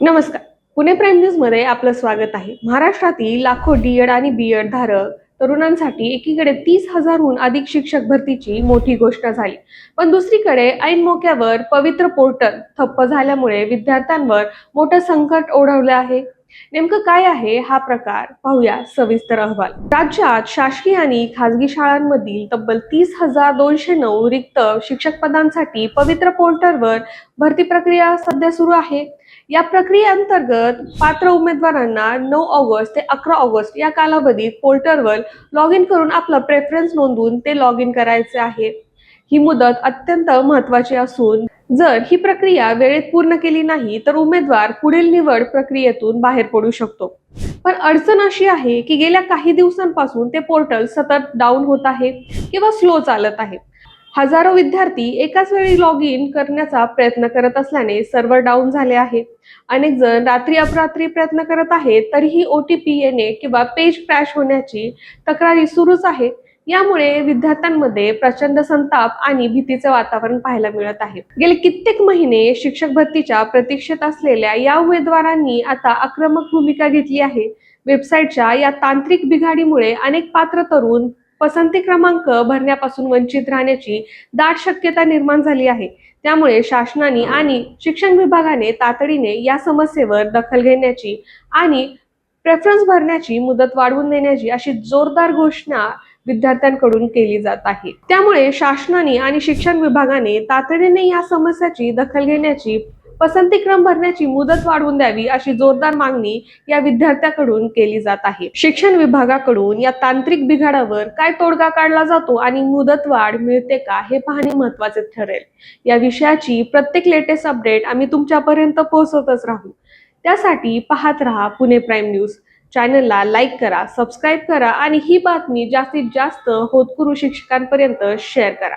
नमस्कार. Pune prime news मध्ये आपलं स्वागत आहे. महाराष्ट्रातील लाखो डी.एड आणि बी.एड धारक तरुणांसाठी एकीकडे 30,000हून अधिक शिक्षक भरतीची मोठी घोषणा झाली, पण दुसरीकडे ऐन मोक्यावर पवित्र पोर्टल ठप्प झाल्यामुळे विद्यार्थ्यांवर मोठं संकट ओढवलं आहे. नेमकं काय आहे हा प्रकार, पाहूया सविस्तर अहवाल. राज्यात शासकीय आणि खासगी शाळांमधील तब्बल 30,209 रिक्त शिक्षक पदांसाठी पवित्र पोर्टलवर भरती प्रक्रिया सध्या सुरू आहे. या प्रक्रियेअंतर्गत पात्र उमेदवारांना 9 ऑगस्ट ते 11 ऑगस्ट या कालावधीत पोर्टलवर लॉग इन करून आपला प्रेफरन्स नोंदवून ते लॉग इन करायचे आहे. ही मुदत अत्यंत महत्त्वाची असून जर ही प्रक्रिया वेळेत पूर्ण केली नाही तर उमेदवार पुढील निवड प्रक्रियेतून बाहेर पडू शकतो. पण अडचण अशी आहे की गेल्या काही दिवसांपासून ते पोर्टल सतत डाऊन होत आहे किंवा स्लो चालत आहे. हजारो विद्यार्थी एकाच वेळी लॉग इन करण्याचा प्रयत्न करत असल्याने सर्व्हर डाऊन झाले आहे. अनेक जण रात्री अपरात्री प्रयत्न करत आहेत, तरीही OTP येणे किंवा पेज क्रॅश होण्याची तक्रारी सुरूच आहे. यामुळे विद्यार्थ्यांमध्ये प्रचंड संताप आणि भीतीचे वातावरण पाहायला मिळत आहे. गेले कित्येक महिने शिक्षक भरतीच्या प्रतीक्षेत असलेल्या या उमेदवारांनी आता आक्रमक भूमिका घेतली आहे. वेबसाईटच्या या तांत्रिक बिघाडीमुळे अनेक पात्र तरुण पसंती क्रमांक भरण्यापासून वंचित राहण्याची दाट शक्यता निर्माण झाली आहे. त्यामुळे शासनाने आणि शिक्षण विभागाने तातडीने या समस्येवर दखल घेण्याची आणि प्रेफरन्स भरण्याची मुदत वाढवून देण्याची अशी जोरदार घोषणा विद्यार्थ्यांकडून केली जात आहे. त्यामुळे शासनाने आणि शिक्षण विभागाने तातडीने या समस्येची दखल घेण्याची, पसंतीक्रम भरण्याची मुदत वाढवून द्यावी अशी जोरदार मागणी या विद्यार्थ्याकडून केली जात आहे. शिक्षण विभागाकडून या तांत्रिक बिघाडावर काय तोडगा काढला जातो आणि मुदतवाढ मिळते का हे पाहणे महत्त्वाचे ठरेल. या विषयाची प्रत्येक लेटेस्ट अपडेट आम्ही तुमच्यापर्यंत पोहोचवतच राहू. त्यासाठी पाहत रहा पुणे प्राईम न्यूज. चॅनलला लाईक करा, सबस्क्राईब करा आणि ही बातमी जास्तीत जास्त होतकरू शिक्षकांपर्यंत शेअर करा.